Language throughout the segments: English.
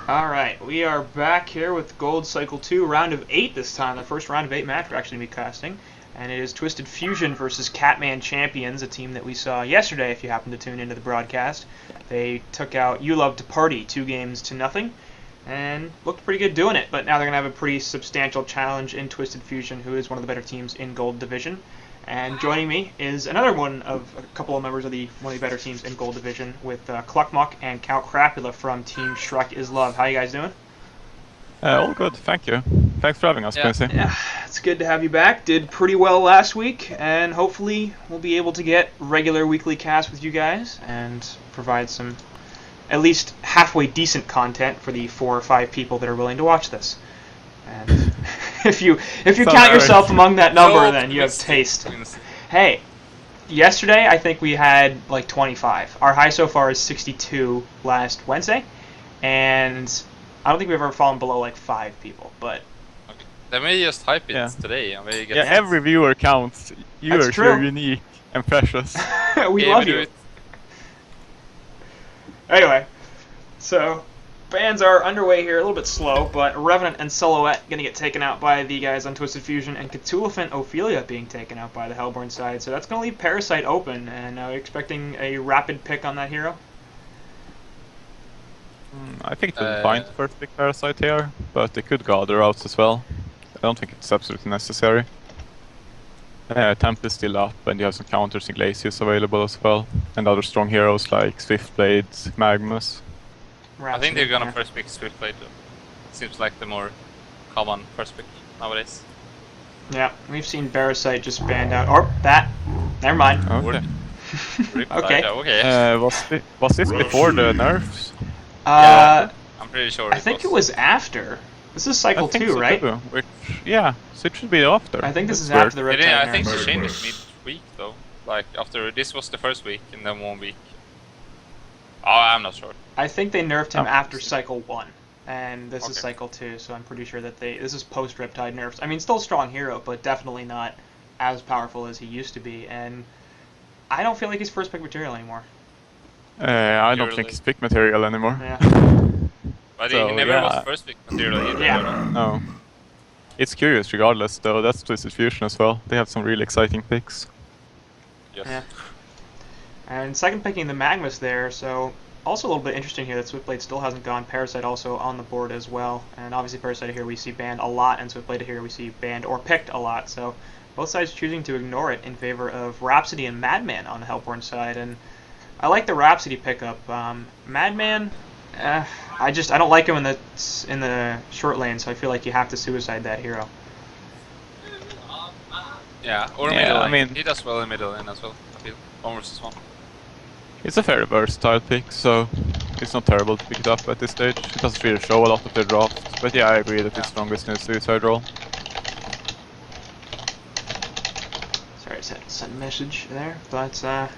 Alright, we are back here with Gold Cycle 2, round of 8 this time. The first round of 8 match we're actually going to be casting. And it is TwFu versus Catman Champions, a team that we saw yesterday if you happen to tune into the broadcast. They took out You Love to Party 2-0, and looked pretty good doing it. But now they're going to have a pretty substantial challenge in TwFu, who is one of the better teams in Gold Division. And joining me is another one of a couple of members of one of the better teams in Gold Division with Cluckmuck and Count Crapula from Team Shrek is Love. How you guys doing? All good, thank you. Thanks for having us, Quincy. Yeah, it's good to have you back. Did pretty well last week, and hopefully we'll be able to get regular weekly casts with you guys and provide some at least halfway decent content for the 4 or 5 people that are willing to watch this. And if you count yourself among that number, then you have taste. Hey, yesterday I think we had like 25. Our high so far is 62 last Wednesday, and I don't think we've ever fallen below like 5 people. But okay. They may just hype it today, and we get every viewer counts. You are so unique and precious. We love you. Anyway, so bans are underway here, a little bit slow, but Revenant and Silhouette going to get taken out by the guys on TwFu, and Cthulhu Ophelia being taken out by the Hellborn side. So that's going to leave Parasite open, and expecting a rapid pick on that hero. I think they'll find the first pick Parasite here, but they could go other routes as well. I don't think it's absolutely necessary. Temp is still up, and you have some counters in Glacius available as well, and other strong heroes like Swiftblade, Magnus. I think they're gonna first pick Swiftblade. Seems like the more common first pick nowadays. Yeah, we've seen Parasite just banned out. Or that. Never mind. Okay. Okay. Was this before the nerfs? Yeah, I'm pretty sure. I think it was after. This is cycle 2, so right? Too. Yeah, so it should be after. I think this is after the Riptide I think they changed it mid-week though. Like after this was the first week, and then 1 week. Oh, I'm not sure. I think they nerfed him after cycle 1, and this is cycle 2, so I'm pretty sure that this is post-Riptide nerfs. I mean, still a strong hero, but definitely not as powerful as he used to be, and I don't feel like he's first pick material anymore. I don't think he's pick material anymore. Yeah. But he never was first pick material either. Yeah. No. It's curious regardless, though. That's TwFu as well. They have some really exciting picks. Yes. Yeah. And second picking the Magnus there, so also a little bit interesting here that Swiftblade still hasn't gone. Parasite also on the board as well. And obviously Parasite here we see banned a lot, and Swiftblade here we see banned or picked a lot. So both sides choosing to ignore it in favor of Rhapsody and Madman on the Hellborn side. And I like the Rhapsody pickup. Madman, I don't like him in the short lane, so I feel like you have to suicide that hero. Yeah, or middle lane. I mean, he does well in middle lane as well. I feel 1 versus 1. It's a very versatile pick, so it's not terrible to pick it up at this stage. It doesn't really show a lot of the draft, but yeah, I agree that it's strongest in the suicide role. Sorry, I sent a message there, but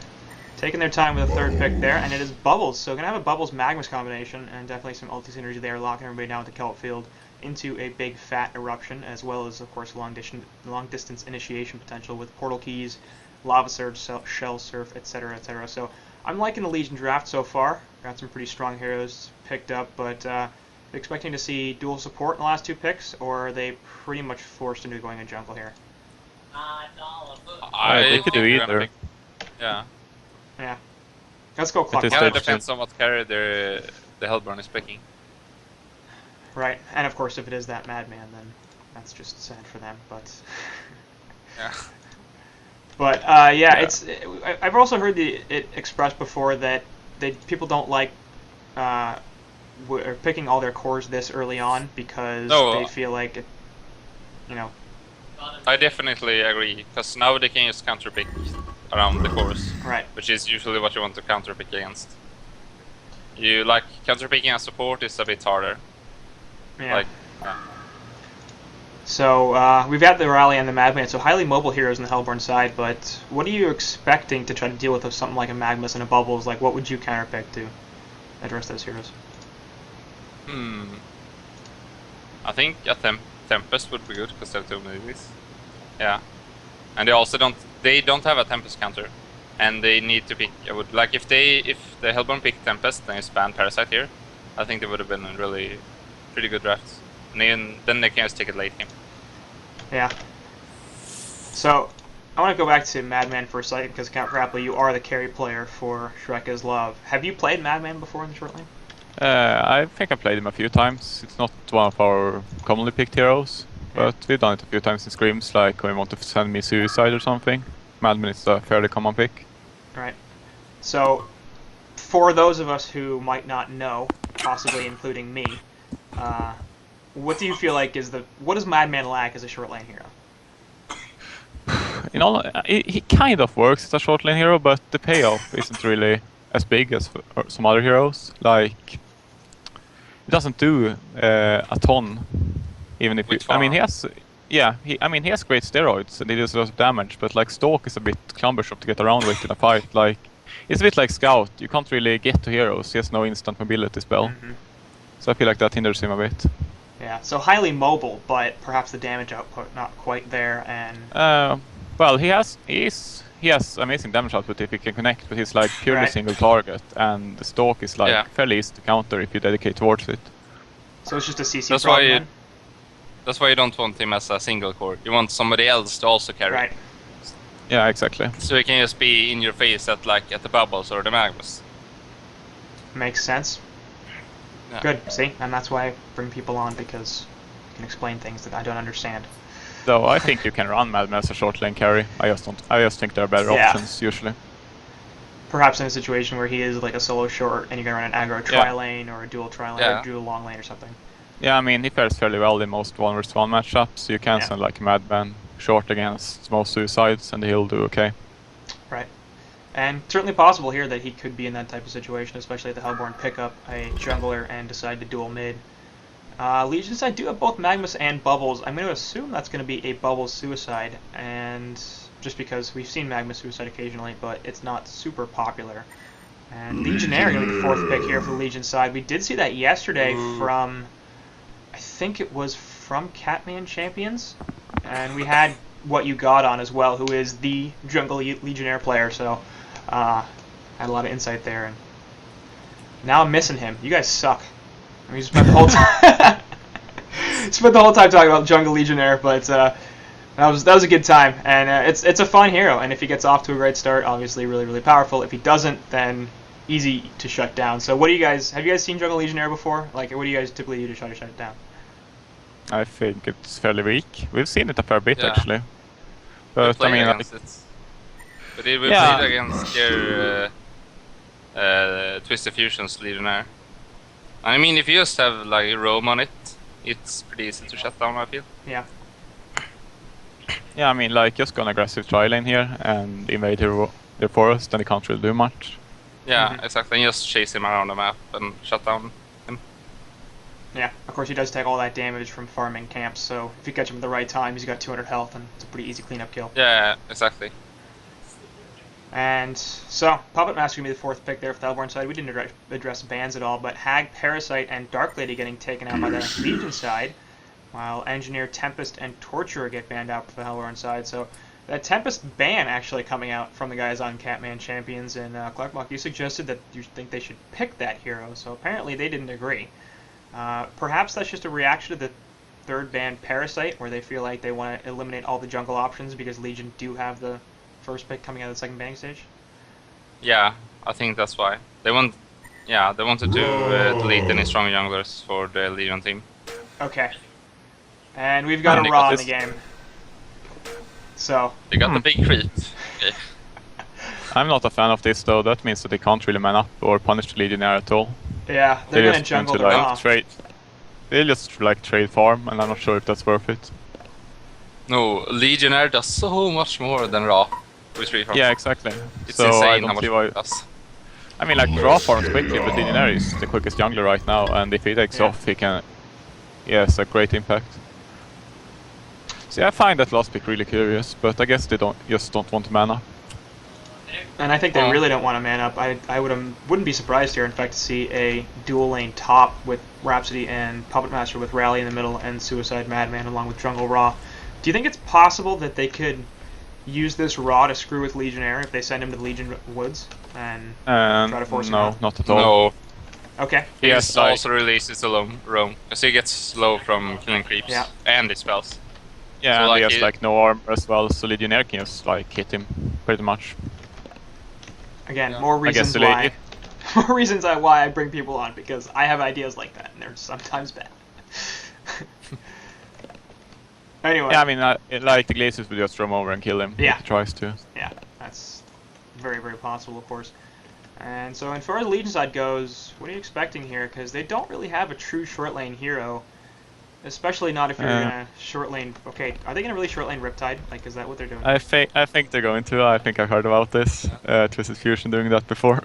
taking their time with the third pick there, and it is Bubbles. So gonna have a Bubbles Magnus combination, and definitely some ulti synergy there, locking everybody down with the Kelp Field into a big fat eruption, as well as of course long distance initiation potential with portal keys, lava surge, shell surf, etc., etc. So I'm liking the Legion draft so far. Got some pretty strong heroes picked up, but expecting to see dual support in the last 2 picks, or are they pretty much forced into going a jungle here? They could do either. Yeah. Yeah. Let's go Clock. It kind of depends on what carry the Hellborn is picking. Right, and of course if it is that Madman, then that's just sad for them, but... Yeah. But, it's... I've also heard it expressed before that people don't like picking all their cores this early on because they feel like, I definitely agree, because now they can just counter-pick around the cores. Right. Which is usually what you want to counter-pick against. Counter-picking as support is a bit harder. Yeah. So, we've got the Rally and the Madman, so highly mobile heroes on the Hellborn side, but what are you expecting to try to deal with something like a Magnus and a Bubbles? Like, what would you counterpick to address those heroes? I think a Tempest would be good, because they're 2 movies. Yeah. And they don't have a Tempest counter. And they need to pick, if the Hellborn pick Tempest, then you ban Parasite here. I think they would have been a really pretty good draft. And then they can just take it late game. Yeah. So, I want to go back to Madman for a second, because Count Grapple, you are the carry player for Shrek is Love. Have you played Madman before in the short lane? I think I played him a few times. It's not one of our commonly picked heroes, but we've done it a few times in scrims, like when you want to send me suicide or something. Madman is a fairly common pick. Right. So, for those of us who might not know, possibly including me, what do you feel like is what does Madman lack as a short lane hero? In all, he kind of works as a short lane hero, but the payoff isn't really as big as some other heroes. Like, he doesn't do a ton, even if I mean, he has, yeah, he has great steroids and he does a lot of damage, but like Stalk is a bit cumbersome to get around with in a fight. Like, it's a bit like Scout. You can't really get to heroes. He has no instant mobility spell, so I feel like that hinders him a bit. Yeah, so highly mobile, but perhaps the damage output not quite there, and well, he has amazing damage output if he can connect, but he's like purely single target, and the Stalk is like fairly easy to counter if you dedicate towards it. So it's just a CC problem. That's why you don't want him as a single core. You want somebody else to also carry. Right. Yeah, exactly. So he can just be in your face at the bubbles or the magmas. Makes sense. Yeah. Good. See, and that's why I bring people on, because you can explain things that I don't understand. So I think you can run Madman as a short lane carry. I just think there are better options usually. Perhaps in a situation where he is like a solo short and you're gonna run an aggro tri-lane or a dual tri-lane or a dual long lane or something. Yeah, I mean, he fares fairly well in most 1v1 matchups, so you can send like Madman short against most suicides and he'll do okay. Right. And certainly possible here that he could be in that type of situation, especially if the Hellborn pick up a jungler and decide to dual mid. Legion side do have both Magmas and Bubbles. I'm going to assume that's going to be a Bubbles Suicide, and just because we've seen Magma Suicide occasionally, but it's not super popular. And Legionnaire going to be the fourth pick here for the Legion side. We did see that yesterday from, I think it was from Catman Champions, and we had What You Got on as well, who is the jungle Legionnaire player, so I had a lot of insight there. And now I'm missing him. You guys suck. I mean, spent the whole time talking about Jungle Legionnaire, but that was a good time, and it's a fun hero. And if he gets off to a great start, obviously really really powerful. If he doesn't, then easy to shut down. So what do you guys have you guys seen Jungle Legionnaire before? Like, what do you guys typically do to try to shut it down? I think it's fairly weak. We've seen it a fair bit actually, but I mean, but we played against their Twisted Fusion's Legionnaire. I mean, if you just have like roam on it, it's pretty easy to shut down, I feel. Yeah. Yeah, I mean, like, just go an aggressive tri-lane here and invade their forest, and they can't really do much. Yeah, exactly. And just chase him around the map and shut down him. Yeah, of course he does take all that damage from farming camps, so if you catch him at the right time, he's got 200 health, and it's a pretty easy cleanup kill. Yeah, exactly. And so, Puppet Master going to be the fourth pick there for the Hellborn side. We didn't address bans at all, but Hag, Parasite, and Dark Lady getting taken out by the Legion side, while Engineer, Tempest, and Torturer get banned out for the Hellborn side. So, that Tempest ban actually coming out from the guys on Catman Champions, and Clarkmock, you suggested that you think they should pick that hero, so apparently they didn't agree. Perhaps that's just a reaction to the third ban, Parasite, where they feel like they want to eliminate all the jungle options because Legion do have the first pick coming out of the second banning stage? Yeah, I think that's why. They wanted to delete any strong junglers for the Legion team. Okay. And we've got a Ra in the game. So. They got the big creep. Okay. I'm not a fan of this though. That means that they can't really man up or punish the Legionnaire at all. Yeah, they're gonna jungle the Ra. They just like trade farm, and I'm not sure if that's worth it. No, Legionnaire does so much more than Ra. Yeah, exactly. It's so insane I don't how much see why. it does. I mean, like, Ra farms quickly, but Legionnaire is the quickest jungler right now, and if he takes off, he can. Yeah, it's a great impact. See, I find that last pick really curious, but I guess they just don't want to mana. And I think they really don't want to man up. I wouldn't be surprised here, in fact, to see a dual lane top with Rhapsody and Puppet Master with Rally in the middle and Suicide Madman along with Jungle Ra. Do you think it's possible that they could use this Ra to screw with Legionnaire if they send him to the Legion Woods and try to force him out? No, not at all. Okay. He Yes, also releases a roam, because he gets slow from killing creeps and his spells. Yeah, So, and like, he has like no armor as well, so Legionnaire can just like hit him pretty much. Again, Yeah. more reasons I guess why. More reasons why I bring people on, because I have ideas like that, and they're sometimes bad. Anyway. Yeah, I mean, like the Glaciers will just roam over and kill him if he tries to. Yeah, that's very, very possible, of course. And so, as far as the Legion side goes, what are you expecting here? Because they don't really have a true short lane hero. Especially not if you're gonna short lane. Okay, are they gonna really short lane Riptide? Like, is that what they're doing? I think they're going to. I think I heard about this. Twisted Fusion doing that before.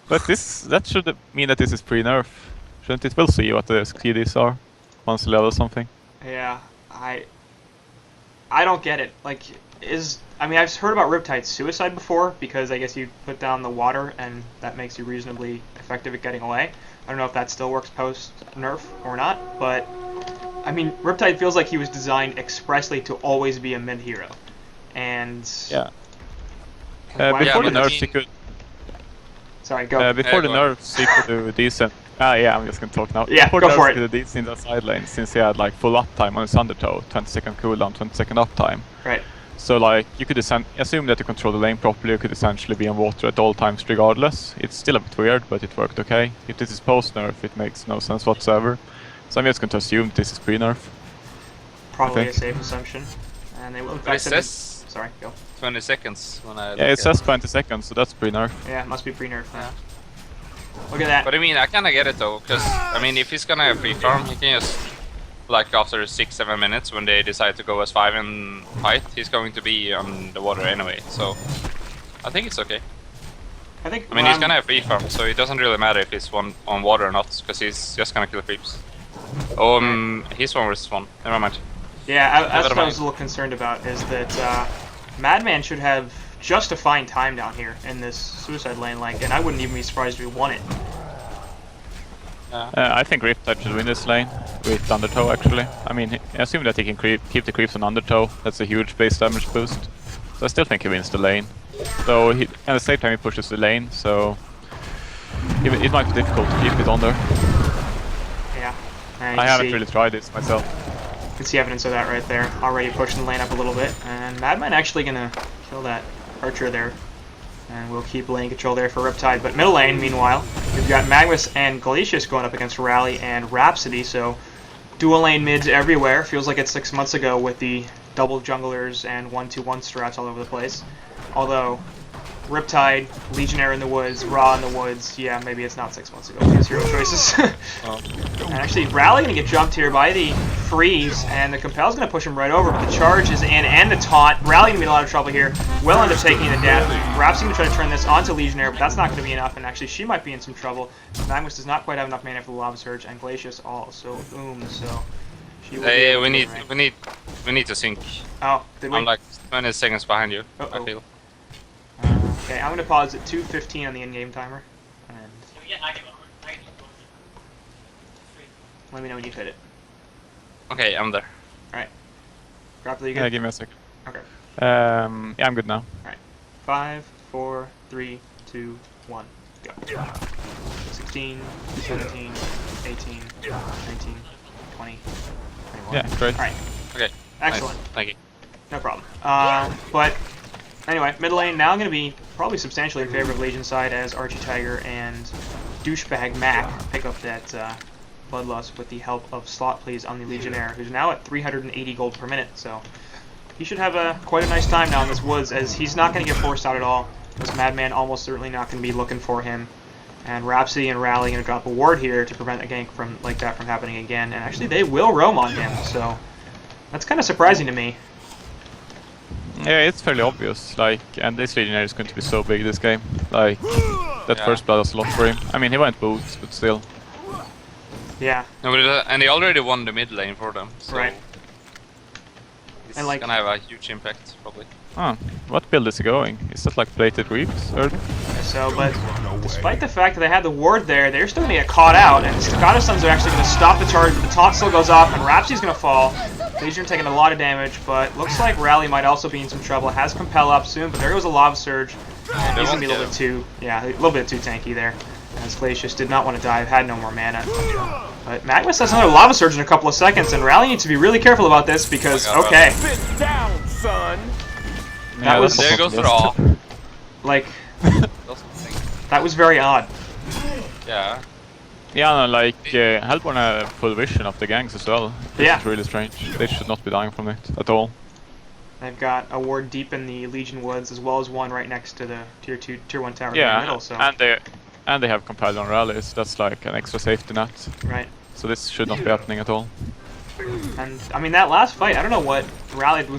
But that should mean that this is pre-nerf, shouldn't it? We'll see what the KDs are once level something. Yeah, I don't get it. Like, I mean, I've heard about Riptide suicide before because I guess you put down the water and that makes you reasonably effective at getting away. I don't know if that still works post nerf or not, but I mean, Riptide feels like he was designed expressly to always be a mid hero, and yeah. Before the nerfs, he could. Sorry, go. Before the nerfs, he could do decent. Yeah, I'm just gonna talk now. Yeah, before go the for nerfs, it. he could do decent in the side lane since he had like full uptime on his Undertow, 20-second cooldown, 20-second uptime. Right. So like you could assume that you control the lane properly, you could essentially be on water at all times regardless. It's still a bit weird, but it worked okay. If this is post-nerf, it makes no sense whatsoever. So I'm just going to assume this is pre-nerf. Probably a safe assumption. And they will in fact sorry, go. 20 seconds when I Yeah, it says 20 seconds, so that's pre-nerf. Yeah, it must be pre-nerf. Yeah. Look at that. But I mean, I kinda get it though, because I mean, if he's gonna have free farm, he can just, like after 6-7 minutes when they decide to go as 5 in fight, he's going to be on the water anyway, so I think it's okay. I mean, he's gonna have free farm, so it doesn't really matter if he's on water or not, because he's just gonna kill creeps. He's 1 versus 1. Never mind. Yeah, that's what I was a little concerned about, is that Madman should have just a fine time down here in this suicide lane, like, and I wouldn't even be surprised if he won it. I think Riptide should win this lane with Undertow actually. I mean, I assume that he can keep the creeps on Undertow. That's a huge base damage boost. So I still think he wins the lane. So at the same time he pushes the lane, so it might be difficult to keep it on there. Yeah. I haven't really tried this myself. You can see evidence of that right there. Already pushing the lane up a little bit. And Madman actually gonna kill that archer there. And we'll keep lane control there for Riptide. But middle lane, meanwhile, we've got Magnus and Glacius going up against Rally and Rhapsody. So dual lane mids everywhere. Feels like it's 6 months ago with the double junglers and 1-2-1 strats all over the place. Although Riptide, Legionnaire in the woods, Ra in the woods. Yeah, maybe it's not 6 months ago. His hero choices. And actually, Rally going to get jumped here by the freeze, and the Compel's going to push him right over, but the charge is in, and the taunt. Rally going to be in a lot of trouble here. Will end up taking the death. Rhapsody going to try to turn this onto Legionnaire, but that's not going to be enough, and actually she might be in some trouble. Magnus does not quite have enough mana for the Lava Surge, and Glacius also boomed, so she will Hey, we need to sync. Oh, did we? I'm like 20 seconds behind you, Uh-oh. I feel. Okay, I'm going to pause at 2:15 on the in-game timer. And let me know when you've hit it. Okay, I'm there. Alright. Grapple, you good? Yeah, give me a sec. Okay. Yeah, I'm good now. Alright. 5, 4, 3, 2, 1, go. 16, 17, 18, 19, 20, 21. Yeah, great. Alright. Okay. Excellent. Nice. Thank you. No problem. But anyway, mid lane now going to be probably substantially in favor of Legion side as Archie Tiger and Douchebag Mac pick up that Bloodlust with the help of Slot Please on the Legionnaire, who's now at 380 gold per minute, so he should have quite a nice time now in this woods, as he's not going to get forced out at all. This Madman almost certainly not going to be looking for him, and Rhapsody and Rally going to drop a ward here to prevent a gank from like that from happening again, and actually they will roam on him, so that's kind of surprising to me. Yeah, it's fairly obvious, like, and this Legionnaire is going to be so big this game. Like, that first blood does a lot for him. I mean, he went boots, but still. Yeah. No, but, and he already won the mid lane for them, so Right. it's And, like, gonna have a huge impact, probably. Oh, what build is he going? Is that like plated creeps? Or? So, but despite the fact that they had the ward there, they're still going to get caught out, and the Staccato Suns are actually going to stop the charge, but the taunt still goes off, and Rhapsody's going to fall. Legion taking a lot of damage, but looks like Rally might also be in some trouble. Has Compel up soon, but there goes a Lava Surge, and he's going to be a little bit too tanky there. As Glacius did not want to dive, had no more mana. But Magnus has another Lava Surge in a couple of seconds, and Rally needs to be really careful about this because, okay. Sit down, son. That was, there goes Raw. like, that was very odd. Yeah. Yeah, no, like, Hellborn have full vision of the gangs as well. This is really strange. They should not be dying from it at all. They've got a ward deep in the Legion Woods, as well as one right next to the Tier 1 tower in the middle. So. And they have compiled on rallies. That's like an extra safety net. Right. So this should not be happening at all. And I mean that last fight, I don't know what Rally thought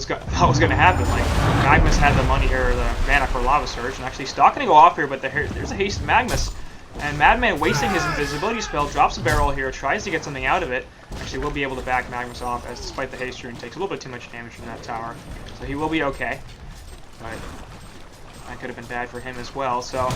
was going to happen. Like Magnus had the money or the mana for Lava Surge, and actually Stock going to go off here, but there's a haste Magnus, and Madman wasting his invisibility spell, drops a barrel here, tries to get something out of it. Actually, will be able to back Magnus off, as despite the haste rune takes a little bit too much damage from that tower, so he will be okay. But that could have been bad for him as well. So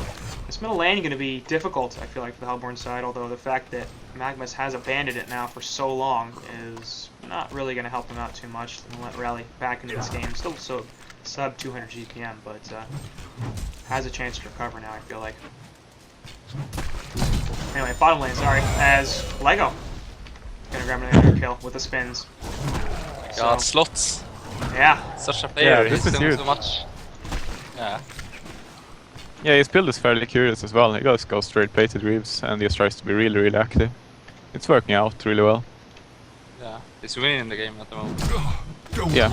this middle lane is going to be difficult, I feel like, for the Hellborn side, although the fact that Magnus has abandoned it now for so long is not really going to help him out too much. And let Rally back into this game. Still so sub 200 GPM, but has a chance to recover now, I feel like. Anyway, bottom lane, sorry, as Lego going to grab another kill with the spins. God, slots. Yeah. Such a player, this he's is doing huge. so much. Yeah. Yeah, his build is fairly curious as well. He just goes straight plated Reeves and just tries to be really, really active. It's working out really well. Yeah, he's winning the game at the moment. Yeah.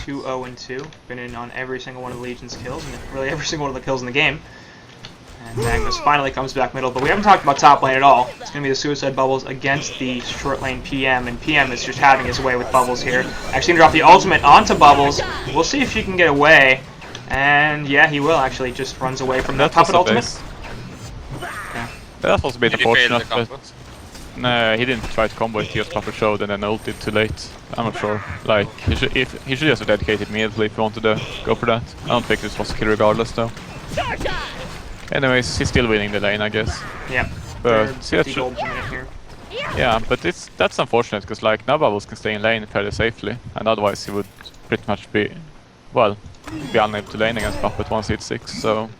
2-0-2. Been in on every single one of the Legion's kills, and really every single one of the kills in the game. And Magnus finally comes back middle, but we haven't talked about top lane at all. It's going to be the Suicide Bubbles against the short lane PM, and PM is just having his way with Bubbles here. Actually going to drop the ultimate onto Bubbles. We'll see if she can get away. And yeah, he will actually, just runs away from that puppet ultimate. Yeah. That was a bit unfortunate, but no, he didn't try to combo it, he just puppet showed and then ulted too late. I'm not sure. Like, he should just have dedicated immediately if he wanted to go for that. I don't think this was a kill regardless though. Anyways, he's still winning the lane, I guess. Yeah. But here. Yeah, but that's unfortunate because like now Bubbles can stay in lane fairly safely, and otherwise he would pretty much be unable to lane against Puppet once he hits 6. So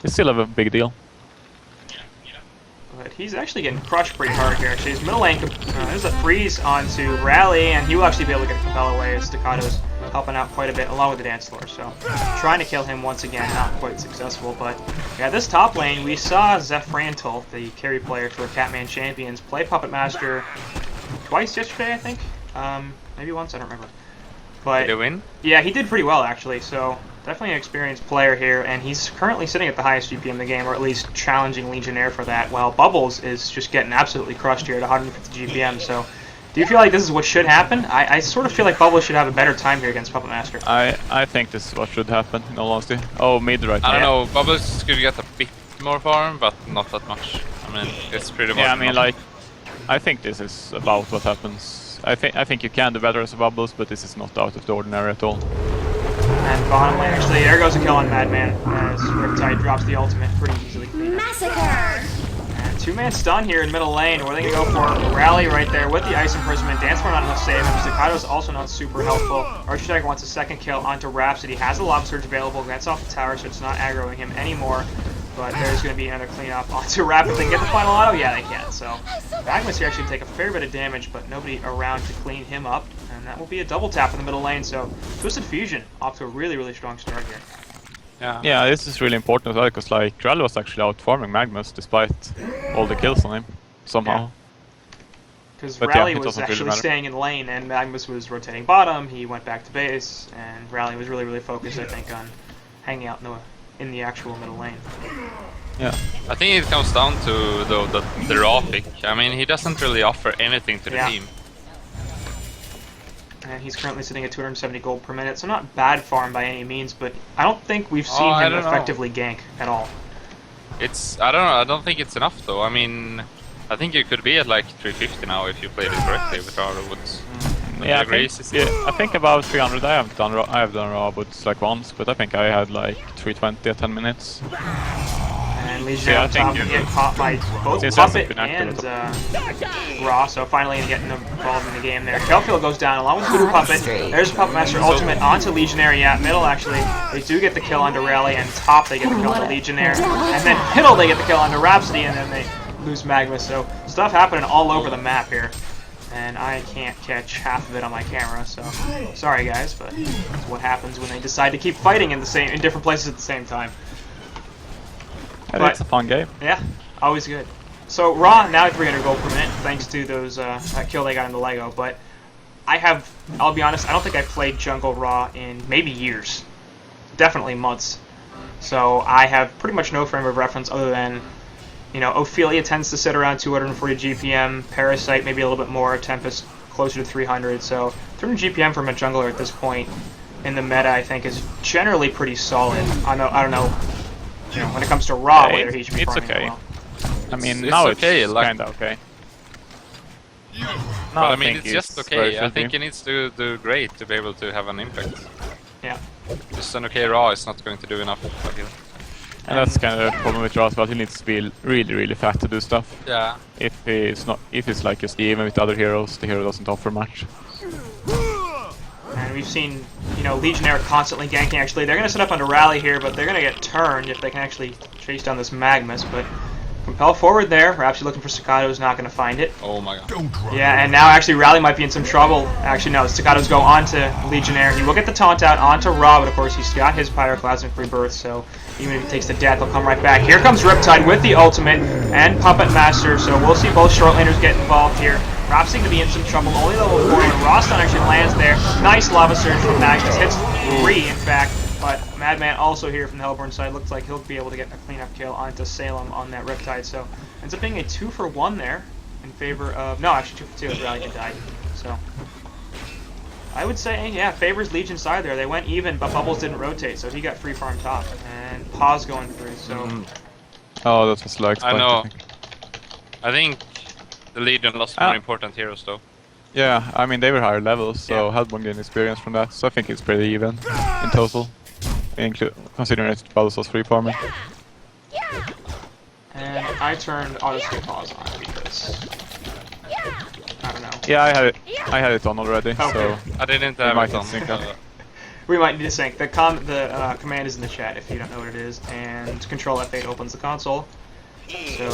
it's still a big deal. But he's actually getting crushed pretty hard here. Actually, his middle lane, there's a freeze onto Rally, and he will actually be able to get Compel away as Staccato's helping out quite a bit, along with the Dance Floor. So, trying to kill him once again, not quite successful. But yeah, this top lane, we saw Zephyrantel, the carry player for Catman Champions, play Puppet Master twice yesterday, I think. Maybe once, I don't remember. But did he win? Yeah, he did pretty well actually. So definitely an experienced player here, and he's currently sitting at the highest GP in the game, or at least challenging Legionnaire for that. While Bubbles is just getting absolutely crushed here at 150 GPM. So, do you feel like this is what should happen? I sort of feel like Bubbles should have a better time here against Puppet Master. I think this is what should happen, in all honesty. Oh, mid right now. I don't know, Bubbles could get a bit more farm, but not that much. I mean, it's pretty much. Yeah, I mean, like, I think this is about what happens. I think you can do better as a Bubbles, but this is not out of the ordinary at all. And bottom lane, actually, there goes a kill on Madman as Riptide drops the ultimate pretty easily. Massacre! And two-man stun here in middle lane. Where they can go for Rally right there with the Ice Imprisonment. Dance Floor not enough save him. Staccato's also not super helpful. Architect wants a second kill onto Rhapsody. Has a Lob Surge available. Gets off the tower, so it's not aggroing him anymore. But there's going to be another cleanup onto Rapid. They can get the final auto? Yeah, they can. So Magnus here actually take a fair bit of damage, but nobody around to clean him up. And that will be a double tap in the middle lane. So Twisted Fusion off to a really, really strong start here. Yeah, this is really important as well, because like Rally was actually outfarming Magnus despite all the kills on him, somehow. Because But Rally yeah, it was doesn't really actually matter. staying in lane, and Magnus was rotating bottom. He went back to base, and Rally was really, really focused, I think, on hanging out in the actual middle lane. Yeah. I think it comes down to though the raw pick. I mean, he doesn't really offer anything to the Yeah. team. And he's currently sitting at 270 gold per minute, so not bad farm by any means, but I don't think we've seen I him don't know. effectively gank at all. I don't know. I don't think it's enough though. I mean, I think you could be at like 350 now if you played it correctly with Ro8. Yeah, I think about 300. I have done raw boots like once, but I think I had like 320 at 10 minutes. And Legion Yeah, I on top think get caught by both Since Puppet that's been active and Raw, so finally getting involved in the game there. Kelfield goes down along with Voodoo Puppet. There's Puppet Master ultimate onto Legionnaire. Yeah, middle actually, they do get the kill onto Rally, and top they get the kill onto Legionnaire. And then middle they get the kill onto Rhapsody, and then they lose Magma. So stuff happening all over the map here. And I can't catch half of it on my camera, so sorry guys, but that's what happens when they decide to keep fighting in different places at the same time. Yeah, it's a fun game. Yeah, always good. So Raw now at 300 gold per minute, thanks to those that kill they got in the Lego. But I'll be honest, I don't think I played jungle Raw in maybe years, definitely months. So I have pretty much no frame of reference other than, you know, Ophelia tends to sit around 240 GPM, Parasite maybe a little bit more, Tempest closer to 300. So 300 GPM from a jungler at this point in the meta, I think, is generally pretty solid. I don't know, you know, when it comes to Raw, whether he should be farming okay. well. I mean, it's now okay, it's like, kinda okay. But I mean, it's just okay. I think he needs to do great to be able to have an impact. Yeah. Just an okay Raw is not going to do enough, I feel. And that's kind of the problem with Ro8 as well. He needs to be really, really fat to do stuff. Yeah. If he's like just even with other heroes, the hero doesn't offer much. And we've seen, you know, Legionnaire constantly ganking. Actually, they're going to set up onto Rally here, but they're going to get turned if they can actually chase down this Magnus. But Compel forward there. We're actually looking for Staccato's, not going to find it. Oh my god. Yeah, and now actually Rally might be in some trouble. Actually, no, Staccato's go onto Legionnaire. He will get the taunt out onto Ra, but of course he's got his Pyroclasmic Rebirth, so even if he takes the death, he'll come right back. Here comes Riptide with the ultimate and Puppet Master, so we'll see both short laners get involved here. Rap seem to be in some trouble, only level 4, and Roston actually lands there. Nice Lava Surge from Magnus, hits 3 in fact, but Madman also here from the Hellborn side. Looks like he'll be able to get a cleanup kill onto Salem on that Riptide, so ends up being a 2-for-1 there in favor of, no, actually 2-for-2 as Rally died, so I would say, yeah, favors Legion side there. They went even, but Bubbles didn't rotate, so he got free farm top, and Pause going through, so... Oh, that was like... I know. I think the Legion lost more important heroes, though. Yeah, I mean, they were higher levels, so Hellborn gained experience from that, so I think it's pretty even in total, considering that Bubbles was free farming. And I turned auto-skip pause on because I don't know. Yeah, I had it on already, so I didn't we have might it on. sync up. We might need to sync. The command is in the chat if you don't know what it is, and Control F8 opens the console. So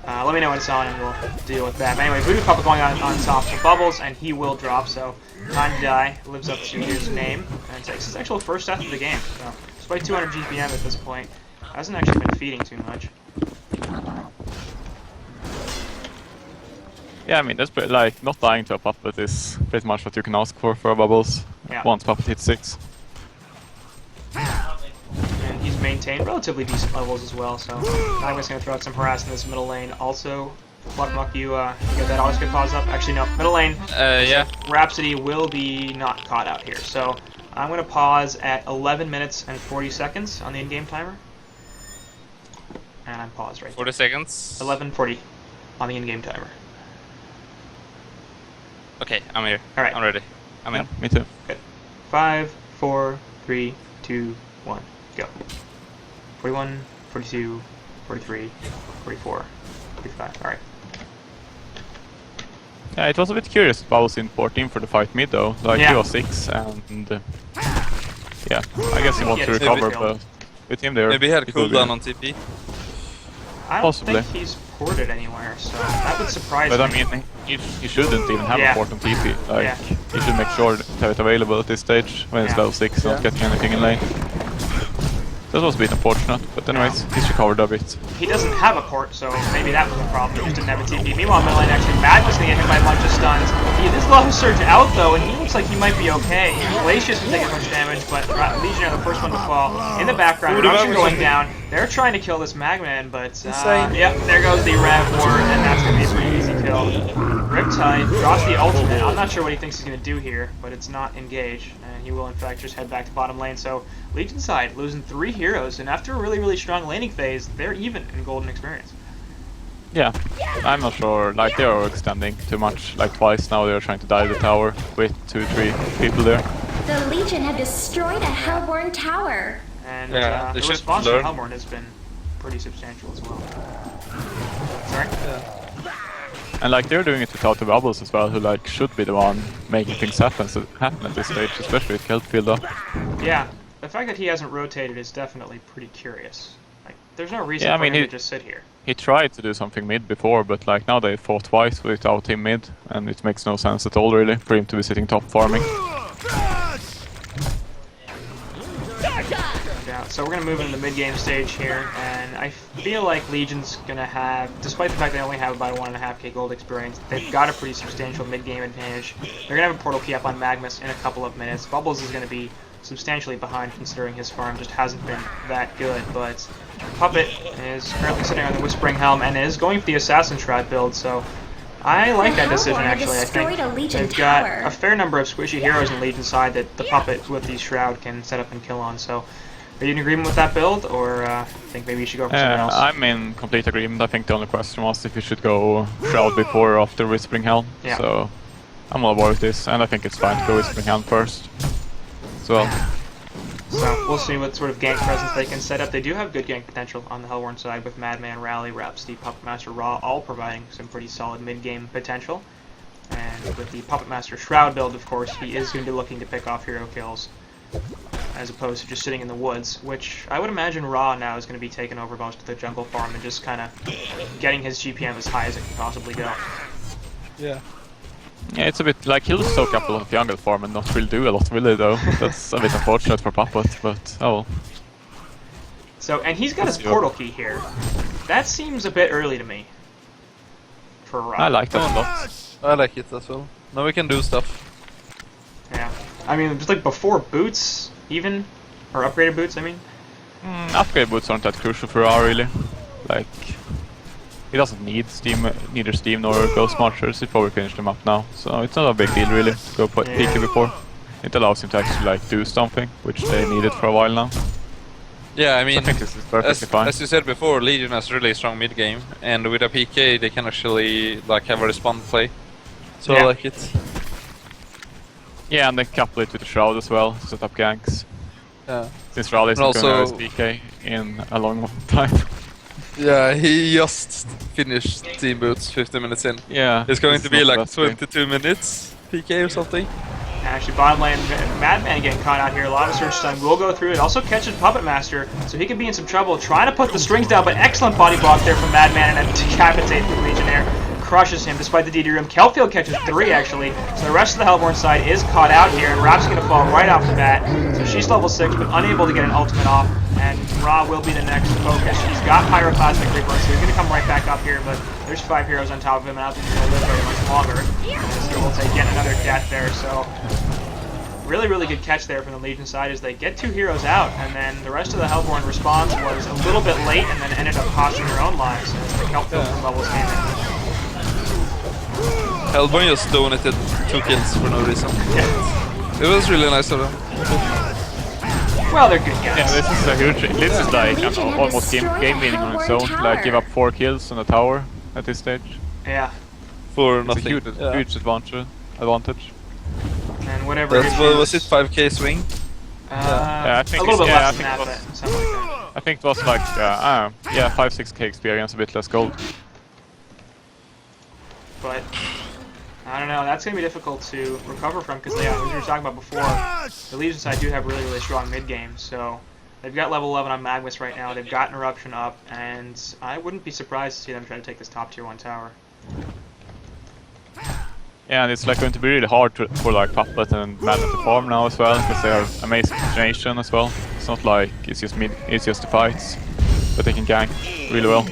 let me know when it's on and we'll deal with that. But anyway, Voodoo Puppet going on top for Bubbles, and he will drop, so Time to Die lives up to his name and takes his actual first death of the game. So despite 200 GPM at this point, hasn't actually been feeding too much. Yeah, I mean, that's pretty, like, not dying to a Puppet is pretty much what you can ask for a Bubbles, once Puppet hits 6. And he's maintained relatively decent levels as well, so I'm just going to throw out some harass in this middle lane. Also, Pluckmuck, you get that auto-skip pause up. Actually, no, middle lane. Yeah. Rhapsody will be not caught out here, so I'm going to pause at 11 minutes and 40 seconds on the in-game timer. And I'm paused right there. 40 seconds. 11:40 on the in-game timer. Okay, I'm here. Alright. I'm ready. I'm in. Me too. Good. 5, 4, 3, 2, 1, go. 41, 42, 43, 44, 45. Alright. Yeah, it was a bit curious that Bubbles didn't port in for the fight mid though. Like, he was 6 and... yeah, I guess he wants to recover, but with him there... Maybe he had cooldown on TP. I don't think he's ported anywhere, so that would surprise me. But I mean, he shouldn't even have a port on TP. Like, he should make sure to have it available at this stage when it's level 6, not getting anything in lane. That was a bit unfortunate, but anyways, he's recovered a bit. He doesn't have a port, so maybe that was a problem. He just didn't have a TP. Meanwhile, middle lane actually, Madman's gonna get hit by a bunch of stuns. He did Lava Surge out though, and he looks like he might be okay. Glacius can take as much damage, but Legionnaire the first one to fall. In the background, Eruption going down. They're trying to kill this Magman, but yeah, there goes the Rev Ward, and that's gonna be a pretty easy kill. Riptide drops the ultimate. I'm not sure what he thinks he's gonna do here, but it's not engage, and he will in fact just head back to bottom lane. So Legion side losing 3 heroes, and after a really strong laning phase, they're even in golden experience. Yeah, I'm not sure, like they are extending too much, like twice now they're trying to dive the tower with 2-3 people there. The Legion have destroyed a Hellborn tower. And the response from Hellborn has been pretty substantial as well. Sorry? And like they're doing it without the Bubbles as well, who like should be the one making things happen at this stage, especially with Kelp filled up. Yeah. The fact that he hasn't rotated is definitely pretty curious. Like, there's no reason for him to just sit here. He tried to do something mid before, but like now they fought twice without him mid, and it makes no sense at all really for him to be sitting top farming. Yeah, so we're going to move into the mid-game stage here, and I feel like Legion's going to have, despite the fact they only have about a 1.5k gold experience, they've got a pretty substantial mid-game advantage. They're going to have a portal key up on Magnus in a couple of minutes. Bubbles is going to be substantially behind considering his farm just hasn't been that good, but Puppet is currently sitting on the Whispering Helm and is going for the Assassin Shroud build, so I like that decision actually. I think they've got a fair number of squishy heroes in Legion side that the Puppet with the Shroud can set up and kill on, so are you in agreement with that build, or think maybe you should go for something else? I'm in complete agreement. I think the only question was if you should go Shroud before or after Whispering Helm, so I'm all about this, and I think it's fine to go Whispering Helm first as well. So we'll see what sort of gank presence they can set up. They do have good gank potential on the Hellborn side with Madman, Rally, Rhapsody, Puppet Master, Ra, all providing some pretty solid mid-game potential. And with the Puppet Master Shroud build, of course, he is going to be looking to pick off hero kills as opposed to just sitting in the woods, which I would imagine Ra now is going to be taking over most of the jungle farm and just kind of getting his GPM as high as it can possibly go. Yeah, it's a bit like he'll soak up a lot of jungle farm and not really do a lot, really, though. That's a bit unfortunate for Puppet, but oh well. So, and he's got his portal key here. That seems a bit early to me. For Ra. I like that a lot. I like it as well. Now we can do stuff. Yeah. I mean, just like before boots, even? Or upgraded boots, I mean? Upgraded boots aren't that crucial for Ra, really. Like, he doesn't need neither Steam nor Ghost Marchers. He probably finished them up now, so it's not a big deal really to go peeky before. It allows him to actually like do something, which they needed for a while now. Yeah, I mean, I think this is perfectly fine. As you said before, Legion has really strong mid game, and with a PK they can actually like have a respond play. So I like it. Yeah, and then couple it with the Shroud as well, set up ganks. Yeah. Since Raleigh isn't going to use PK in a long time. Yeah, he just finished Team Boots 15 minutes in. Yeah. It's going to be like 22 minutes PK or something. Actually, bottom lane, Madman getting caught out here. A lot of search time will go through it. Also catches Puppet Master, so he could be in some trouble trying to put the strings down, but excellent body block there from Madman and then decapitate the Legionnaire. Crushes him despite the DD room. Kelfield catches 3 actually, so the rest of the Hellborn side is caught out here, and Rap's going to fall right off the bat. So she's level 6, but unable to get an ultimate off, and Ra will be the next focus. He's got Pyroclasmic Reaper, so he's going to come right back up here, but there's 5 heroes on top of him, and I don't think he's going to live very much longer. So we'll take yet another death there, so really, really good catch there from the Legion side as they get 2 heroes out, and then the rest of the Hellborn response was a little bit late and then ended up costing their own lives as the Kelfield from Bubbles came in. Hellborn just donated 2 kills for no reason. Yeah. It was really nice of them. Well, they're good guys. Yeah, this is a huge. This is like almost game winning on its own. Like give up 4 kills on the tower at this stage. Yeah. For nothing. It's a huge advantage. And whatever. Was it 5k swing? Yeah, I think a little bit less than that, but something like that. I think it was like 5-6k experience, a bit less gold. But I don't know, that's going to be difficult to recover from because, as we were talking about before, the Legion side do have really, really strong mid-game. So they've got level 11 on Magnus right now, they've got Eruption up, and I wouldn't be surprised to see them try to take this top tier 1 tower. Yeah, and it's like going to be really hard for like Puppet and Madman to farm now as well, because they are amazing generation as well. It's not like it's just the fights, but they can gank really well.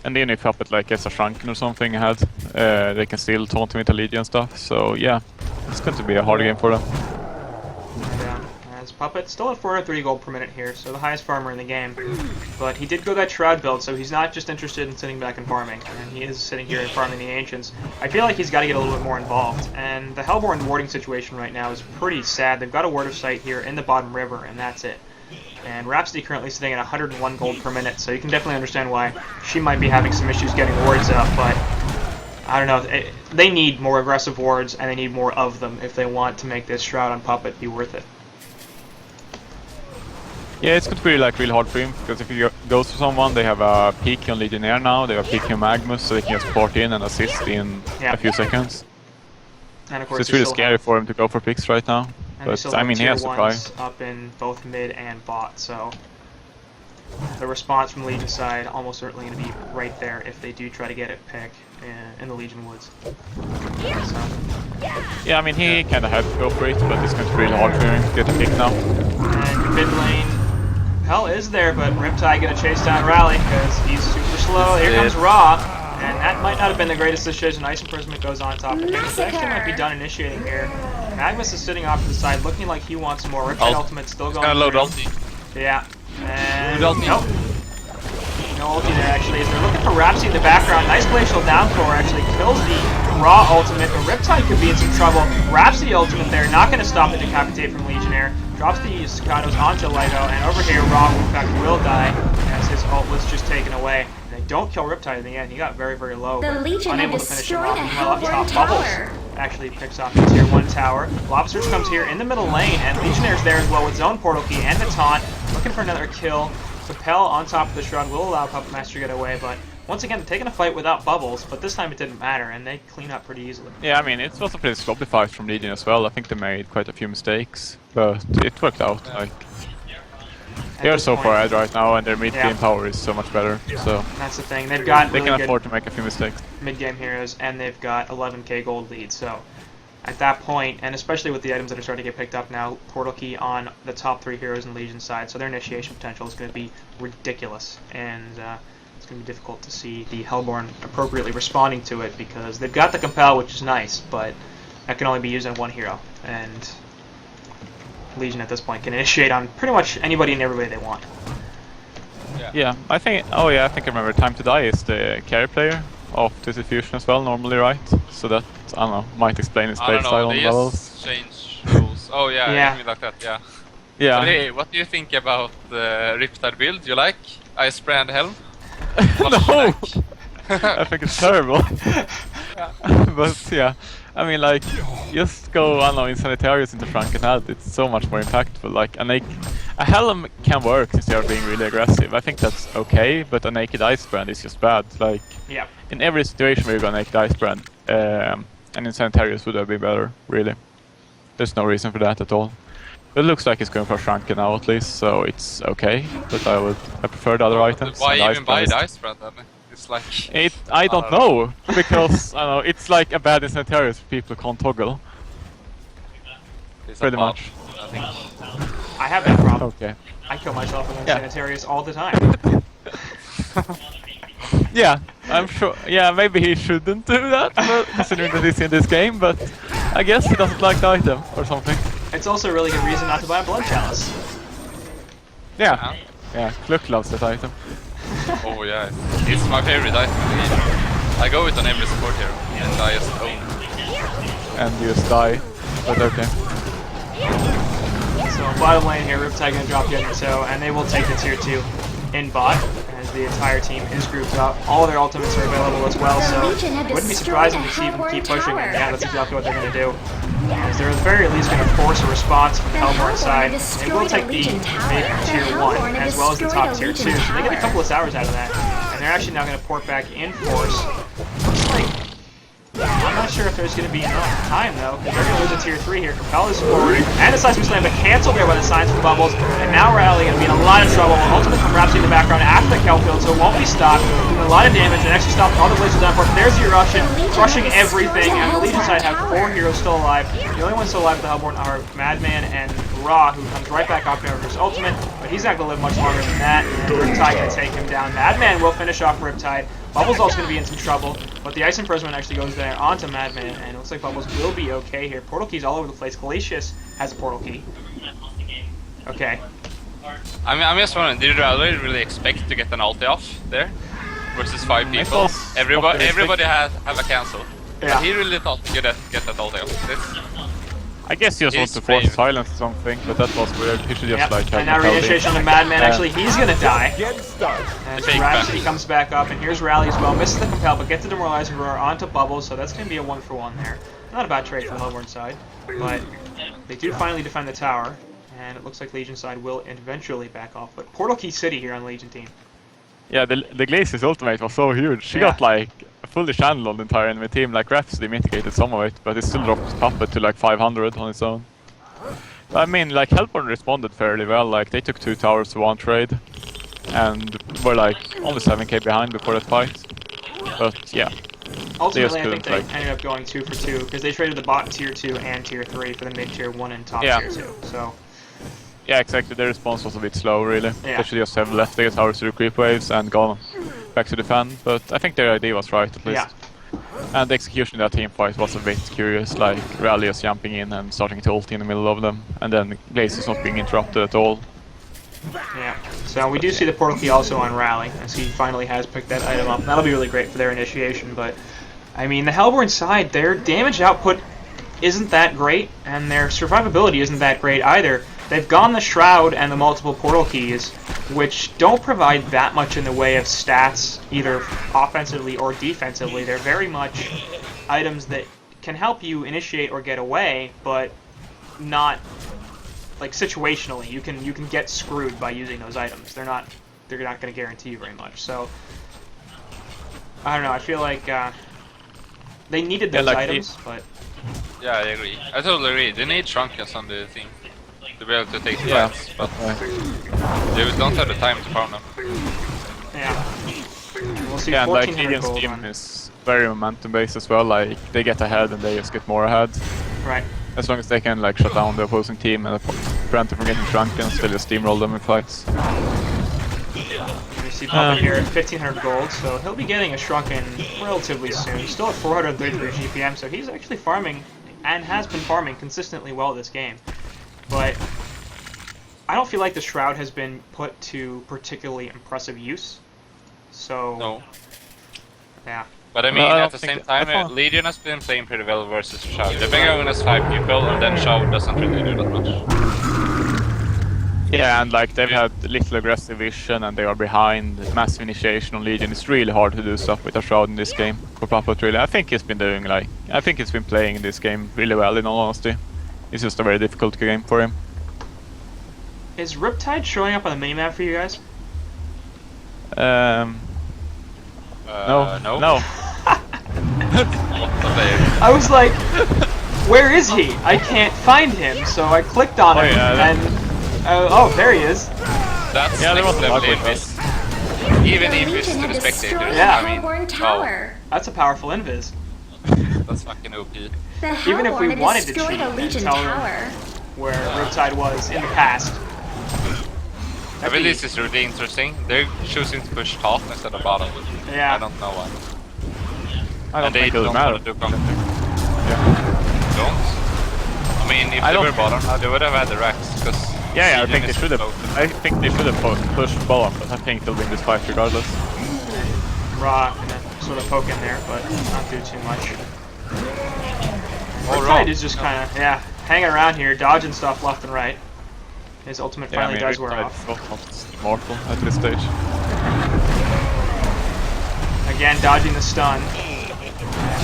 And then if Puppet like gets a Shrunken or something ahead, they can still taunt him with a Legion and stuff. So yeah, it's going to be a hard game for them. And, as Puppet still at 403 gold per minute here, so the highest farmer in the game. But he did go that Shroud build, so he's not just interested in sitting back and farming. And he is sitting here and farming the Ancients. I feel like he's got to get a little bit more involved. And the Hellborn warding situation right now is pretty sad. They've got a Word of Sight here in the bottom river, and that's it. And Rhapsody currently sitting at 101 gold per minute, so you can definitely understand why she might be having some issues getting wards up, but I don't know, they need more aggressive wards, and they need more of them if they want to make this Shroud on Puppet be worth it. Yeah, it's going to be like really hard for him, because if he goes for someone, they have a peek on Legionnaire now, they have a peek on Magnus, so they can just port in and assist in a few seconds. And of course, so it's really scary for him to go for picks right now. And but I mean, he has to try. Up in both mid and bot, so the response from Legion side almost certainly going to be right there if they do try to get it pick in the Legion woods. So. Yeah, I mean, he kind of had to go for it, but it's going to be really hard for him to get a pick now. And mid lane, Hell is there, but Riptide going to chase down Rally because he's super slow. Here comes Ro8, and that might not have been the greatest decision. Ice Imprisonment goes on top of him. This actually might be done initiating here. Magnus is sitting off to the side, looking like he wants more. Riptide ultimate still going Kind of low ulti. Yeah. And Good ulti. nope. No ulti there actually. As they're looking for Rhapsody in the background. Nice glacial downpour actually kills the Ro8 ultimate, but Riptide could be in some trouble. Rhapsody ultimate there, not going to stop the decapitate from Legionnaire. Drops the Staccatos onto Lido, and over here Ro8 in fact will die as his ult was just taken away. And they don't kill Riptide in the end. He got very, very low. The Legion unable have to finish him destroyed off. a Meanwhile, up top, HoN Bubbles Tower. actually picks off the tier 1 tower. Lava Surge comes here in the middle lane, and Legionnaire's there as well with Zone Portal Key and the taunt, looking for another kill. Compel on top of the Shroud will allow Puppet Master to get away, but once again, taking a fight without Bubbles, but this time it didn't matter, and they clean up pretty easily. Yeah, I mean, it was a pretty sloppy fight from Legion as well. I think they made quite a few mistakes, but it worked out. Like, they are so far ahead right now, and their mid-game power is so much better. So that's the thing. They've got they really can good afford to make a few mistakes. mid-game heroes, and they've got 11k gold lead. So at that point, and especially with the items that are starting to get picked up now, Portal Key on the top 3 heroes in Legion side, so their initiation potential is going to be ridiculous, and it's going to be difficult to see the Hellborn appropriately responding to it because they've got the Compel, which is nice, but that can only be used on one hero, and Legion at this point can initiate on pretty much anybody and everybody they want. Yeah, I think. Oh yeah, I think I remember. Time to Die is the carry player of TwFu Fusion as well, normally, right? So that I don't know might explain his play style on they levels. just change rules. Oh yeah, Yeah. something like that. Yeah. Yeah. But hey, what do you think about the Riptide build? You like Ice Brand Helm? No! I think it's terrible. But yeah, I mean, like, just go, I don't know, Insanitarius into Frankenhead. It's so much more impactful. Like, a Helm can work since they are being really aggressive. I think that's okay, but a Naked Ice Brand is just bad. Like, Yeah. in every situation where you go Naked Ice Brand, an Insanitarius would have been better, really. There's no reason for that at all. It looks like it's going for Franken now at least, so it's okay. But I prefer the other items. Why and even buy Brand the is- Ice Brand then? It's like... I don't know, because I don't know, it's like a bad Insanitarius people can't toggle. It's Pretty a mod, much. I think. I have that problem. Okay. I kill myself with Yeah. Insanitarius all the time. Yeah, I'm sure. Yeah, maybe he shouldn't do that, but considering that he's in this game. But I guess he doesn't like the item or something. It's also a really good reason not to buy a Blood Chalice. Yeah, yeah. Cluck loves that item. Oh yeah, it's my favorite item in the game. I go with on every support hero, and I just own it. And you just die. But okay. So bottom lane here, Riptide gonna drop Genito, and they will take the tier 2 in bot, as the entire team is grouped up. All their ultimates are available as well, so wouldn't be surprising to see them keep pushing, and yeah, that's exactly what they're gonna do. As they're at the very least going to force a response from Hellborn's side. They will take the mid tier 1 as well as the top tier 2, so they get a couple of towers out of that. And they're actually now going to port back in force. Looks like... I'm not sure if there's going to be enough time though, because they're going to lose a tier 3 here. Compel is forward, and a seismic slam, but canceled there by the signs from Bubbles. And now Rally going to be in a lot of trouble. Ultimate from Rhapsody in the background after the Kelfield, so it won't be stopped. Doing a lot of damage, and actually stopped all the blazes down for it. There's your Russian, crushing everything, and the Legion side have 4 heroes still alive. The only ones still alive with the Hellborn are Madman and Ro8, who comes right back up now with his ultimate, but he's not going to live much longer than that. Riptide going to take him down. Madman will finish off Riptide. Bubbles also going to be in some trouble, but the Ice Imprisonment actually goes there onto Madman, and it looks like Bubbles will be okay here. Portal keys all over the place. Glacius has a portal key. Okay. I'm just wondering, did Rally really expect to get an ulti off there? Versus 5 people? was Everybody have a cancel. Yeah. But he really thought to get that ulti off. This, I guess he just wants to force silence or something, but that was weird. He should just like have and now Compel in. reinitiation on Madman. Actually, he's going to die. Get started. And Fake Rhapsody ban. comes back up, and here's Rally as well. Misses the Compel, but gets the Demoralizing Roar onto Bubbles, so that's going to be a 1-for-1 there. Not a bad trade from the Hellborn side, but they do finally defend the tower, and it looks like Legion side will eventually back off. But Portal Key City here on Legion team. Yeah, the Glacius ultimate was so huge. She Yeah. got like fully channeled on the entire enemy team. Like Rhapsody mitigated some of it, but it still dropped Puppet to like 500 on its own. I mean, like Hellborn responded fairly well. Like they took 2 towers to 1 trade. and were like only 7k behind before that fight. But yeah. Ultimately, I think they ended up going 2 for 2 because they traded the bot tier 2 and tier 3 for the mid tier 1 and top tier 2. So. Yeah, exactly. Their response was a bit slow, really. Yeah. They should just have left the towers to the creep waves and gone back to defend. But I think their idea was right, at least. Yeah. And the execution of that team fight was a bit curious, like Rally just jumping in and starting to ult in the middle of them, and then Glazes not being interrupted at all. Yeah, so we do see the portal key also on Rally, as he finally has picked that item up. That'll be really great for their initiation, but I mean, the Hellborn side, their damage output isn't that great, and their survivability isn't that great either. They've gone the Shroud and the multiple portal keys, which don't provide that much in the way of stats, either offensively or defensively. They're very much items that can help you initiate or get away, but not like situationally. You can get screwed by using those items. They're not going to guarantee you very much. So I don't know. I feel like they needed those items, but yeah, I agree. I totally agree. They need Shrunkus on the team to be able to take the fights, but they don't have the time to farm them. Yeah. We'll see. Yeah, and like 1400 Gideon's gold team on. is very momentum based as well. Like they get ahead and they just get more ahead. Right. As long as they can like shut down the opposing team and prevent them from getting shrunken, still just steamroll them in fights. We see Puppet here at 1500 gold, so he'll be getting a shrunken relatively soon. He's still at 433 GPM, so he's actually farming and has been farming consistently well this game. But I don't feel like the Shroud has been put to particularly impressive use. So no. Yeah. But I mean, at the same time, Legion has been playing pretty well versus Shroud. They've been going as 5 people, and then Shroud doesn't really do that much. Yeah, and like they've had little aggressive vision, and they are behind. Massive initiation on Legion. It's really hard to do stuff with a Shroud in this game for Puppet. Really, I think he's been playing this game really well. In all honesty, it's just a very difficult game for him. Is Riptide showing up on the minimap for you guys? No. I was like, where is he? I can't find him, so I clicked on him, and oh, there he is. That's next level invis. Even invis to the spectators. Yeah. I mean, Tower. That's a powerful invis. That's fucking OP. Even if we wanted to cheat and tell them where Riptide was in the past. I mean, this is really interesting. They're choosing to push top instead of bottom. Yeah. I don't know why. I don't think it would matter. Don't? I mean, if they were bottom, they would have had the racks, because I think they should have. I think they should have pushed bottom, but I think they'll win this fight regardless. Ra gonna sort of poke in there, but not do too much. Oh, Riptide is just kind of hanging around here, dodging stuff left and right. His ultimate finally does wear off. Immortal at this stage. Again, dodging the stun.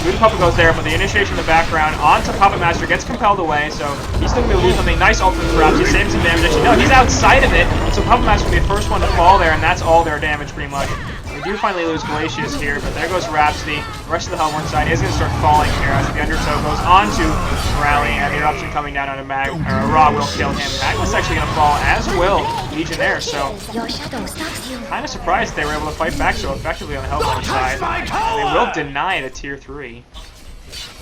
Good Puppet goes there, but the initiation in the background onto Puppet Master gets compelled away, so he's still going to lose something. Nice ultimate perhaps. He's saving some damage. Actually, no, he's outside of it, and so Puppet Master will be the first one to fall there, and that's all their damage pretty much. We do finally lose Glacius here, but there goes Rhapsody. The rest of the Hellborn side is going to start falling here as the Undertow goes onto Rally, and the eruption coming down onto Ra will kill him. Magnus actually going to fall, as will Legionnaire, so kind of surprised they were able to fight back so effectively on the Hellborn side. They will deny the tier 3.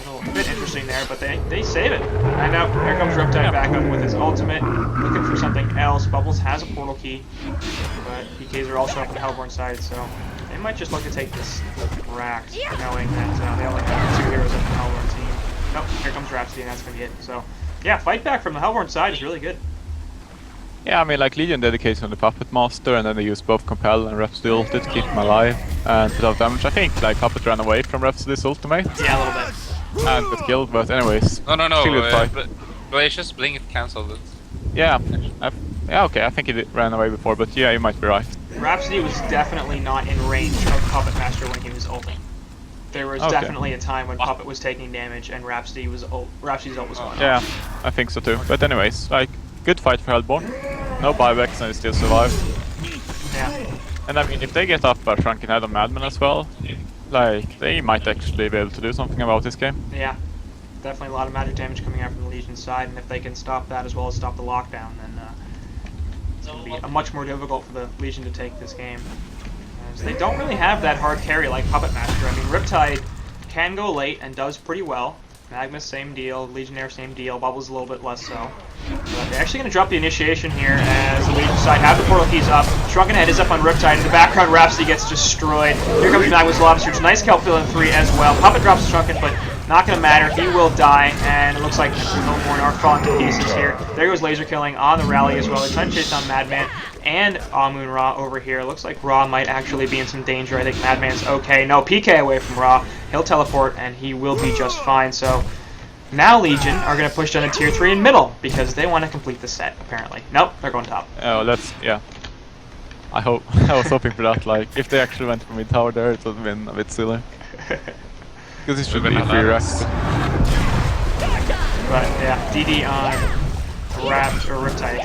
A bit interesting there, but they save it. And now here comes Riptide back up with his ultimate, looking for something else. Bubbles has a portal key, but PKs are also up on the Hellborn side, so they might just look to take this rack, knowing that they only have 2 heroes on the Hellborn team. Nope, here comes Rhapsody, and that's going to be it. So, yeah, fight back from the Hellborn side is really good. Yeah, I mean, like Legion dedicates on the Puppet Master, and then they use both Compel and Rhapsody ulti to keep him alive and put out damage. I think like Puppet ran away from Rhapsody's ultimate. Yeah, a little bit. And got killed, but anyways. No. Glacius Blink cancelled it. Yeah, okay, I think he ran away before, but yeah, you might be right. Rhapsody was definitely not in range of Puppet Master when he was ulting. There was definitely a time when Puppet was taking damage and Rhapsody's ult was going on. Yeah, I think so too. But anyways, like, good fight for Hellborn. No buybacks and they still survive. Yeah. And I mean, if they get up by Shrunken Head on Madman as well, like, they might actually be able to do something about this game. Yeah. Definitely a lot of magic damage coming out from the Legion side, and if they can stop that as well as stop the lockdown, then it's going to be much more difficult for the Legion to take this game. As they don't really have that hard carry like Puppet Master. I mean, Riptide can go late and does pretty well. Magnus, same deal. Legionnaire, same deal. Bubbles a little bit less so. But they're actually going to drop the initiation here as the Legion side have the portal keys up. Shrunken Head is up on Riptide. In the background, Rhapsody gets destroyed. Here comes Magnus Lobster. Nice Kelphill in 3 as well. Puppet drops Shrunken, but not going to matter. He will die, and it looks like Hellborn are falling to pieces here. There goes Laser Killing on the rally as well. They're trying to chase down Madman and Amun Ra over here. Looks like Ra might actually be in some danger. I think Madman's okay. No, PK away from Ra. He'll teleport, and he will be just fine. So now Legion are going to push down to Tier 3 in middle because they want to complete the set, apparently. Nope, they're going top. Oh, yeah. I was hoping for that. Like, if they actually went for mid tower there, it would have been a bit silly. Because it should be free rest. But yeah, DD on Riptide.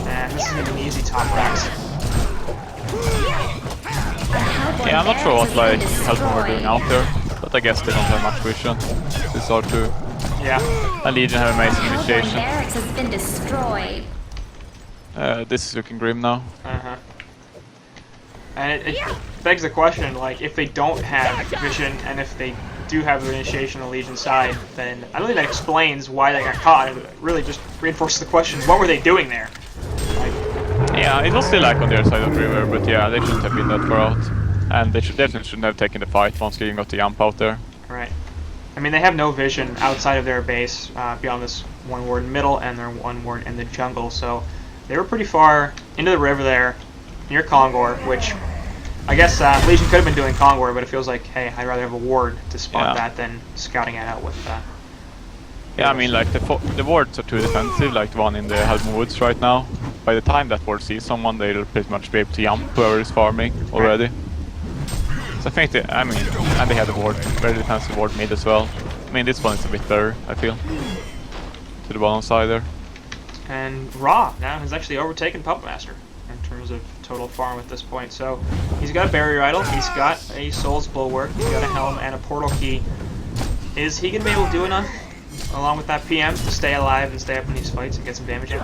And this is going to be an easy top racks. Yeah, I'm not sure what like Hellborn were doing out there, but I guess they don't have much vision. This are two. Yeah. And Legion have amazing Hellborn initiation. barracks has been destroyed. This is looking grim now. Uh-huh. And it begs the question, like, if they don't have vision and if they do have the initiation on the Legion side, then I don't think that explains why they got caught. It really just reinforces the question, what were they doing there? Like, Yeah, it was still like on their side of the river, but yeah, they shouldn't have been that far out. And they definitely shouldn't have taken the fight once Legion got the jump out there. right. I mean, they have no vision outside of their base beyond this one ward in middle and their one ward in the jungle, so they were pretty far into the river there, near Kongor, which I guess Legion could have been doing Kongor, but it feels like, hey, I'd rather have a ward to spot that than scouting it out with Yeah, I mean, like, the wards are too defensive, like the one in the Hellborn Woods right now. By the time that ward sees someone, they'll pretty much be able to jump whoever is farming already. So I think and they have a ward, very defensive ward mid as well. I mean, this one is a bit better, I feel, to the bottom side there. And Ra now has actually overtaken Puppet Master in terms of total farm at this point. So he's got a Barrier Idol, he's got a Soul's Bulwark, he's got a Helm and a Portal Key. Is he going to be able to do enough, along with that PM, to stay alive and stay up in these fights and get some damage in?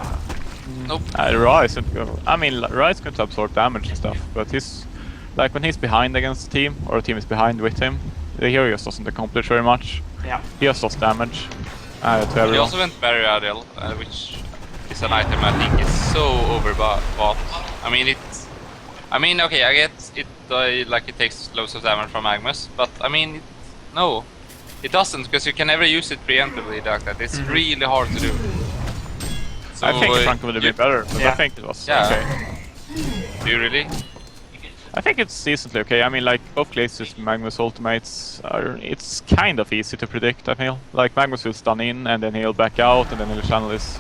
Nope. Ra isn't Ra is going to absorb damage and stuff, but he's like when he's behind against the team, or a team is behind with him, the hero just doesn't accomplish very much. Yeah. He just lost damage to everyone. He also went Barrier Idol, which is an item I think is so overbought. Okay, I get it, like it takes loads of damage from Magnus, but I mean, no, it doesn't, because you can never use it preemptively like that. It's really hard to do. So, I think Frank would have been better, but I think it was okay. Do you really? I think it's decently okay. I mean, like, both Glazier's Magnus ultimates it's kind of easy to predict, I feel. Like, Magnus will stun in, and then he'll back out, and then he'll channel his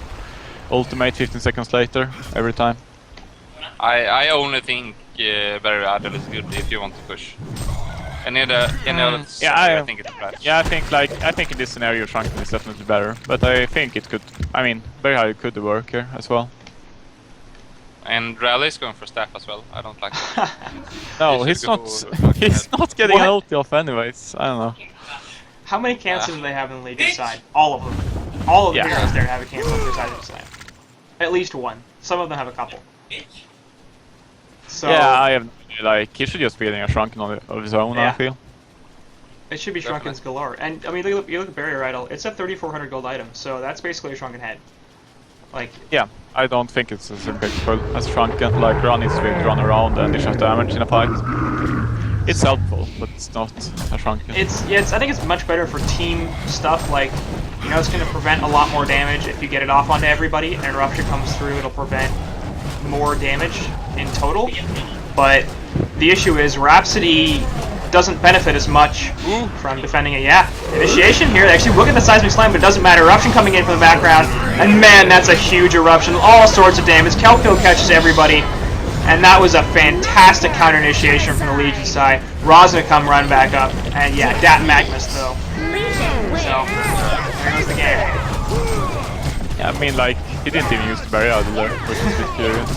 ultimate 15 seconds later, every time. I only think Barrier Idol is good if you want to push. Any other I think it's bad. Yeah, I think in this scenario, Shrunken is definitely better. But I think it could, Barrier Idol could work here as well. And Rally is going for staff as well. I don't like that. No, he's not getting an ulti off anyways. I don't know. How many cancels do they have on the Legion side? All of them. All of the heroes there have a cancel on their side of the slam. At least one. Some of them have a couple. So yeah, I have he should just be getting a Shrunken of his own, I feel. It should be Shrunken's galore. And I mean, you look at Barrier Idol, it's a 3,400 gold item, so that's basically a Shrunken head. Like, yeah, I don't think it's as impactful as Shrunken. Like, Run is to be able to run around and dish out damage in a fight. It's helpful, but it's not a Shrunken. I think it's much better for team stuff. Like, you know, it's going to prevent a lot more damage if you get it off onto everybody, and Eruption comes through, it'll prevent more damage in total. But the issue is Rhapsody doesn't benefit as much from defending it. Yeah, initiation here. They actually look at the seismic slam, but it doesn't matter. Eruption coming in from the background, and man, that's a huge eruption. All sorts of damage. Kelphill catches everybody, and that was a fantastic counter initiation from the Legion side. Ra's gonna come run back up, and yeah, Dat Magnus though. So there goes the game. Yeah, I mean, like, he didn't even use the Barrier Idol there, which is a bit curious.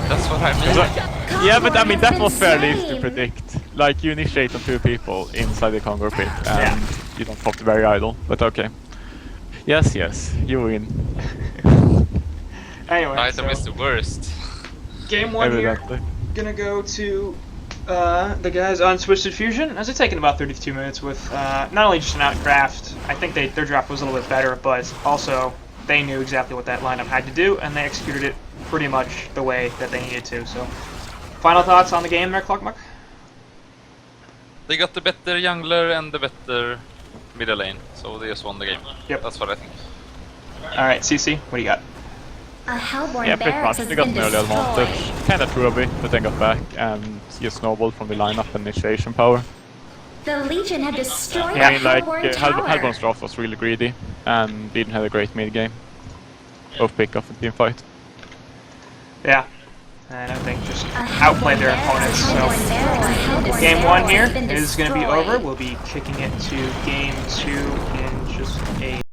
That's what I mean. Yeah, but I mean, that was fairly easy to predict. Like, you initiate on 2 people inside the Kongor pit, and you don't pop the Barrier Idol, but okay. Yes, you win. Anyway, Item is the worst. game one here. Evidently. Gonna go to the guys on Twisted Fusion, as it's taken about 32 minutes with not only just an outdraft. I think their draft was a little bit better, but also they knew exactly what that lineup had to do, and they executed it pretty much the way that they needed to. So, final thoughts on the game there, Clockmuck? They got the better jungler and the better middle lane, so they just won the game. Yep. That's what I think. Alright, CC, what do you got? A Hellborn Yeah, pretty barracks much. has They got been an early advantage. destroyed. Kind of threw a bit, but then got back and just snowballed from the lineup and initiation power. The Legion had destroyed I a mean, like, Hellborn tower. Hellborn's draft was really greedy, and didn't have a great mid game. Both pick off and team fight. Yeah, and I think just A outplayed their Hellborn opponents. barracks- So, Hellborn barracks game one has here been is going to be destroyed. over. We'll be kicking it to game two in just a